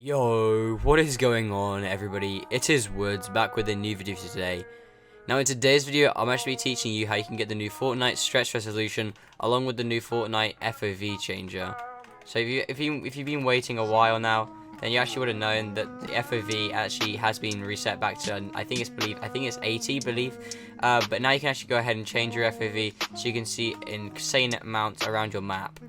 Yo, what is going on everybody? It is Woods back with a new video for today. Now in today's video I'm actually teaching you how you can get the new Fortnite stretch resolution along with the new Fortnite FOV changer. So if you've been waiting a while now, then you actually would have known that the FOV actually has been reset back to I think it's 80 but now you can actually go ahead and change your FOV so you can see insane amounts around your map.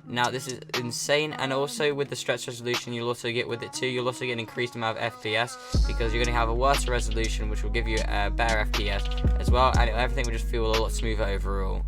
Now this is insane, and also with the stretch resolution you'll also get with it too, you'll also get an increased amount of FPS because you're going to have a worse resolution which will give you a better FPS as well, and everything will just feel a lot smoother overall.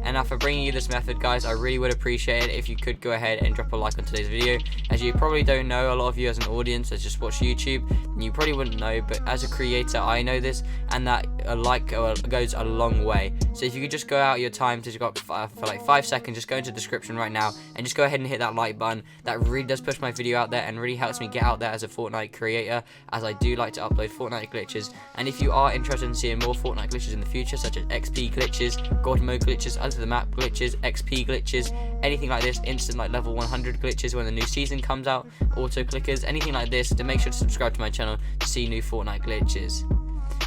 And now for bringing you this method, guys, I really would appreciate it if you could go ahead and drop a like on today's video. As you probably don't know, a lot of you as an audience that just watch YouTube, and you probably wouldn't know, but as a creator I know this, and that a like goes a long way. So if you could just go out your time to go up for like 5 seconds, just go into the description right now and just go ahead and hit that like button. That really does push my video out there and really helps me get out there as a Fortnite creator, as I do like to upload Fortnite glitches. And if you are interested in seeing more Fortnite glitches in the future, such as XP glitches, God mode glitches, under the map glitches, XP glitches, anything like this, instant like level 100 glitches when the new season comes out, auto clickers, anything like this, then make sure to subscribe to my channel to see new Fortnite glitches.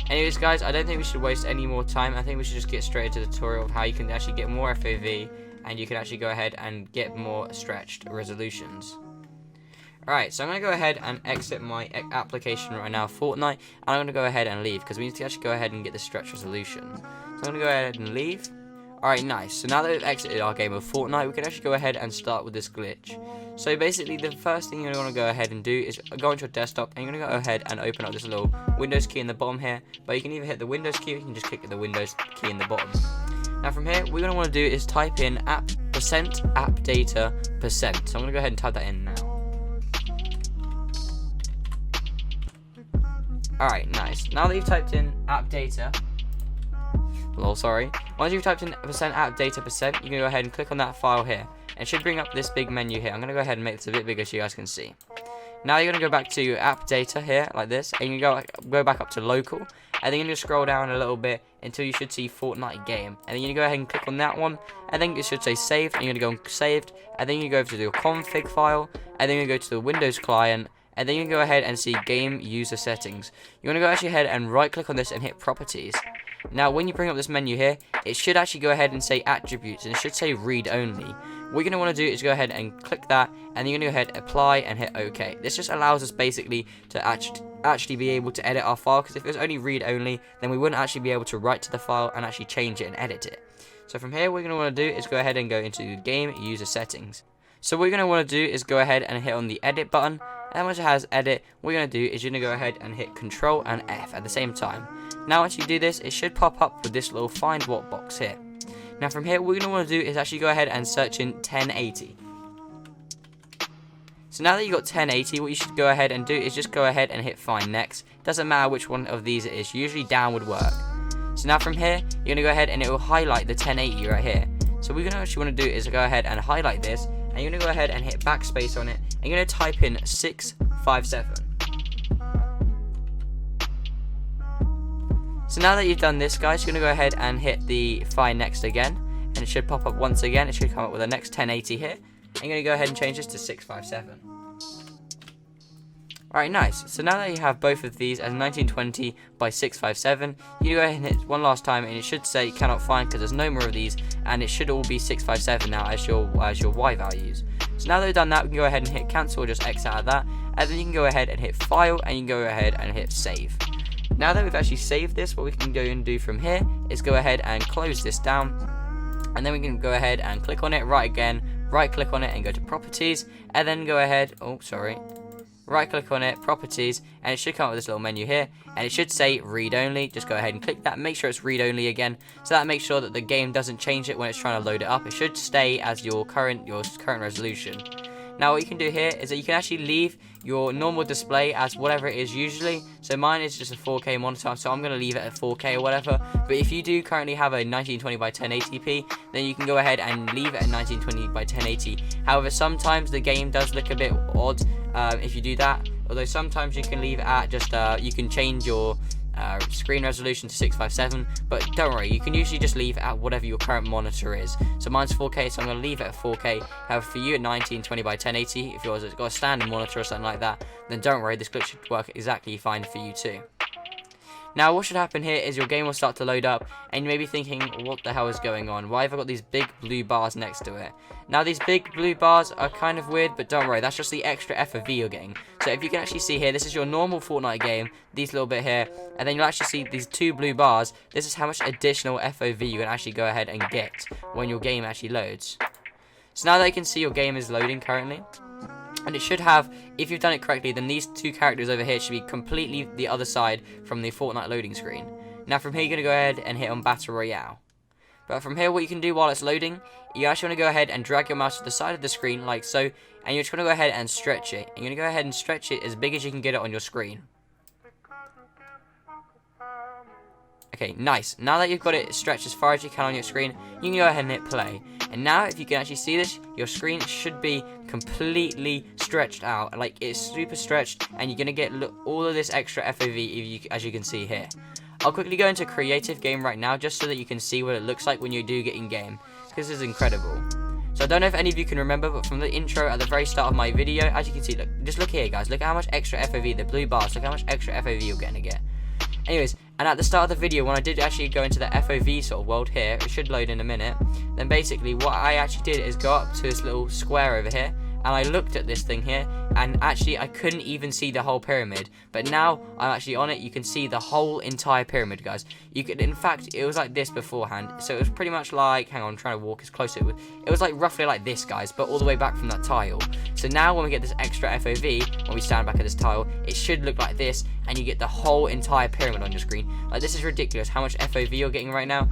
Anyways guys, I don't think we should waste any more time. I think we should just get straight into the tutorial of how you can actually get more FOV and you can actually go ahead and get more stretched resolutions. Alright, so I'm going to go ahead and exit my application right now, Fortnite, and I'm going to go ahead and leave because we need to actually go ahead and get the stretch resolution. So I'm going to go ahead and leave. Alright, nice. So now that we've exited our game of Fortnite, we can actually go ahead and start with this glitch. So basically, the first thing you're going to go ahead and do is go into your desktop, and you're going to go ahead and open up this little Windows key in the bottom here. But you can either hit the Windows key, or you can just click the Windows key in the bottom. Now from here, what we're going to want to do is type in %appdata%. So I'm going to go ahead and type that in now. Alright, nice. Now that you've typed in app data, once you've typed in %appdata%, you can go ahead and click on that file here. And it should bring up this big menu here. I'm going to go ahead and make this a bit bigger so you guys can see. Now you're going to go back to your app data here, like this, and you go back up to local, and then you're going to scroll down a little bit until you should see Fortnite game. And then you're going to go ahead and click on that one, and then it should say saved, and you're going to go on saved, and then you go over to your config file, and then you go to the Windows client, and then you can go ahead and see game user settings. You're going to go actually ahead and right click on this and hit properties. Now when you bring up this menu here, it should actually go ahead and say attributes, and it should say read only. What you're going to want to do is go ahead and click that, and you're going to go ahead, apply, and hit OK. This just allows us basically to actually be able to edit our file, because if it was only read only, then we wouldn't actually be able to write to the file and actually change it and edit it. So from here, what you're going to want to do is go ahead and go into game user settings. So what you're going to want to do is go ahead and hit on the edit button, and once it has edit, what you're going to do is you're going to go ahead and hit Control and F at the same time. Now once you do this, it should pop up with this little find what box here. Now from here, what we're going to want to do is actually go ahead and search in 1080. So now that you've got 1080, what you should go ahead and do is just go ahead and hit find next. Doesn't matter which one of these it is, usually down would work. So now from here, you're going to go ahead and it will highlight the 1080 right here. So what we're going to actually want to do is go ahead and highlight this, and you're going to go ahead and hit backspace on it, and you're going to type in 657. So now that you've done this, guys, you're going to go ahead and hit the find next again, and it should pop up once again. It should come up with the next 1080 here, and you're going to go ahead and change this to 657. Alright, nice. So now that you have both of these as 1920 by 657, you go ahead and hit one last time, and it should say cannot find because there's no more of these, and it should all be 657 now as your Y values. So now that we've done that, we can go ahead and hit cancel or just X out of that, and then you can go ahead and hit file, and you can go ahead and hit save. Now that we've actually saved this, what we can go and do from here is go ahead and close this down, and then we can go ahead and click on it, right click on it and go to properties, and then go ahead, right click on it, properties, and it should come up with this little menu here, and it should say read only. Just go ahead and click that, make sure it's read only again, so that makes sure that the game doesn't change it when it's trying to load it up. It should stay as your current resolution. Now what you can do here is that you can actually leave your normal display as whatever it is usually. So mine is just a 4K monitor, so I'm going to leave it at 4K or whatever. But if you do currently have a 1920 by 1080p, then you can go ahead and leave it at 1920 by 1080. However, sometimes the game does look a bit odd if you do that. Although sometimes you can leave it at just, you can change your screen resolution to 657, but don't worry, you can usually just leave at whatever your current monitor is. So mine's 4K, so I'm going to leave it at 4K. However, for you at 1920 by 1080, if yours has got a standard monitor or something like that, then don't worry, this glitch should work exactly fine for you too. Now what should happen here is your game will start to load up, and you may be thinking, what the hell is going on? Why have I got these big blue bars next to it? Now these big blue bars are kind of weird, but don't worry, that's just the extra FOV you're getting. So if you can actually see here, this is your normal Fortnite game, these little bit here, and then you'll actually see these 2 blue bars. This is how much additional FOV you can actually go ahead and get when your game actually loads. So now that you can see your game is loading currently, and it should have, if you've done it correctly, then these 2 characters over here should be completely the other side from the Fortnite loading screen. Now from here you're going to go ahead and hit on Battle Royale. But from here what you can do while it's loading, you actually want to go ahead and drag your mouse to the side of the screen like so, and you're just going to go ahead and stretch it. And you're going to go ahead and stretch it as big as you can get it on your screen. Okay, nice. Now that you've got it stretched as far as you can on your screen, you can go ahead and hit play. And now if you can actually see this, your screen should be completely stretched out. Like, it's super stretched, and you're going to get all of this extra FOV as you can see here. I'll quickly go into creative game right now just so that you can see what it looks like when you do get in game, because this is incredible. So I don't know if any of you can remember, but from the intro at the very start of my video, as you can see, look, just look here guys, look at how much extra FOV, the blue bars, look how much extra FOV you're going to get. Anyways, and at the start of the video, when I did actually go into the FOV sort of world here, it should load in a minute, then basically what I actually did is go up to this little square over here, and I looked at this thing here, and actually I couldn't even see the whole pyramid. But now I'm actually on it, you can see the whole entire pyramid, guys. You could, in fact, it was like this beforehand, so it was pretty much like, hang on, I'm trying to walk as close as it was like roughly like this, guys, but all the way back from that tile. So now when we get this extra FOV, when we stand back at this tile, it should look like this, and you get the whole entire pyramid on your screen. Like, this is ridiculous how much FOV you're getting right now.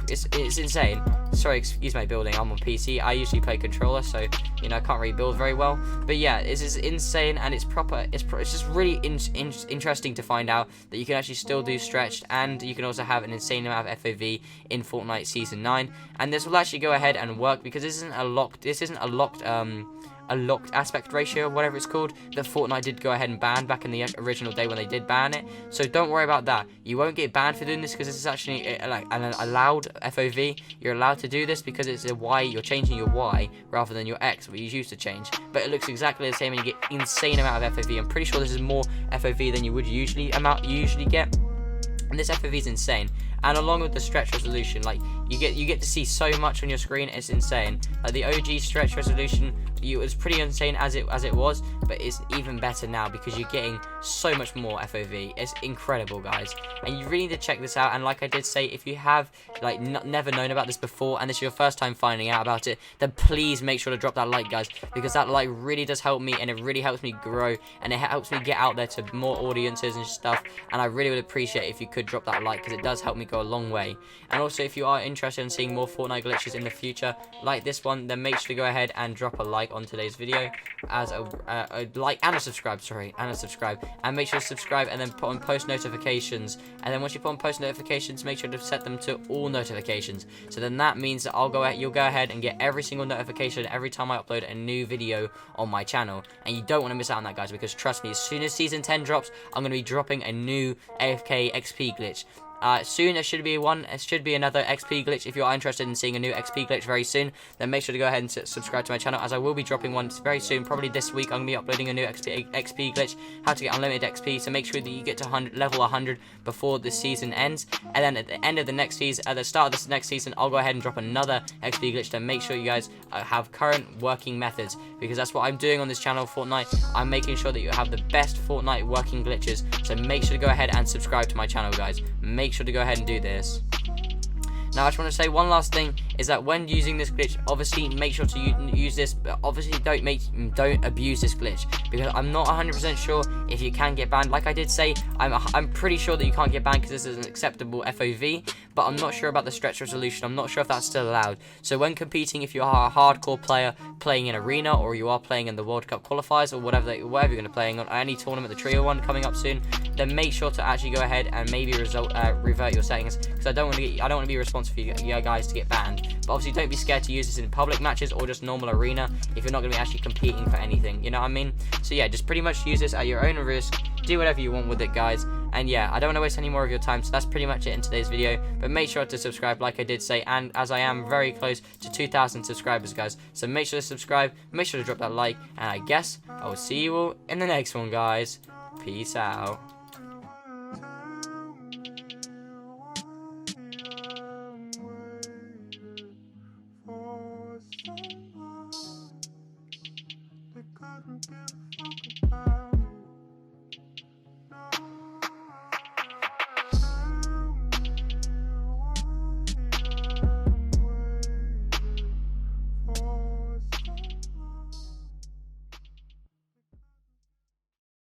It's insane. Sorry, excuse my building, I'm on PC. I usually play controller, so you know I can't really build very well. But yeah, this is insane, and it's proper. It's just really interesting to find out that you can actually still do stretched, and you can also have an insane amount of FOV in Fortnite Season 9. And this will actually go ahead and work because this isn't a locked aspect ratio, whatever it's called, that Fortnite did go ahead and ban back in the original day when they did ban it. So don't worry about that. You won't get banned for doing this because this is actually like an allowed FOV. You're allowed to do this because it's a Y. You're changing your Y rather than your X, what you used to change. But it looks exactly the same, and you get insane amount of FOV. I'm pretty sure this is more FOV than you would usually get. And this FOV is insane. And along with the stretch resolution, like you get to see so much on your screen, it's insane. Like the OG stretch resolution, it was pretty insane as it was, but it's even better now because you're getting so much more FOV. It's incredible, guys, and you really need to check this out. And like I did say, if you have like never known about this before and this is your first time finding out about it, then please make sure to drop that like, guys, because that like really does help me, and it really helps me grow, and it helps me get out there to more audiences and stuff. And I really would appreciate if you could drop that like, because it does help me go a long way. And also, if you are interested in seeing more Fortnite glitches in the future like this one, then make sure to go ahead and drop a like on today's video, as a like and a subscribe, and make sure to subscribe and then put on post notifications. And then once you put on post notifications, make sure to set them to all notifications. So then that means that you'll go ahead and get every single notification every time I upload a new video on my channel. And you don't want to miss out on that, guys, because trust me, as soon as season 10 drops, I'm going to be dropping a new AFK XP glitch. Soon there should be another XP glitch. If you are interested in seeing a new XP glitch very soon, then make sure to go ahead and subscribe to my channel, as I will be dropping one very soon. Probably this week I'm going to be uploading a new XP glitch, how to get unlimited XP. So make sure that you get to level 100 before the season ends. And then at the end of the next season, at the start of this next season, I'll go ahead and drop another XP glitch to make sure you guys have current working methods, because that's what I'm doing on this channel, Fortnite. I'm making sure that you have the best Fortnite working glitches. So make sure to go ahead and subscribe to my channel, guys. Make sure to go ahead and do this. Now I just want to say one last thing, is that when using this glitch, obviously make sure to use this, but obviously don't abuse this glitch, because I'm not 100% sure if you can get banned. Like I did say, I'm pretty sure that you can't get banned because this is an acceptable FOV, but I'm not sure about the stretch resolution. I'm not sure if that's still allowed. So when competing, if you are a hardcore player playing in arena, or you are playing in the World Cup qualifiers, or whatever you're going to be playing on any tournament, the trio one coming up soon, then make sure to actually go ahead and maybe revert your settings, because I don't want to be responsible for you guys to get banned. But obviously don't be scared to use this in public matches or just normal arena if you're not going to be actually competing for anything, you know what I mean? So yeah, just pretty much use this at your own risk, do whatever you want with it, guys. And yeah, I don't want to waste any more of your time, so that's pretty much it in today's video. But make sure to subscribe like I did say, and as I am very close to 2,000 subscribers, guys, so make sure to subscribe, make sure to drop that like, and I guess I will see you all in the next one, guys. Peace out.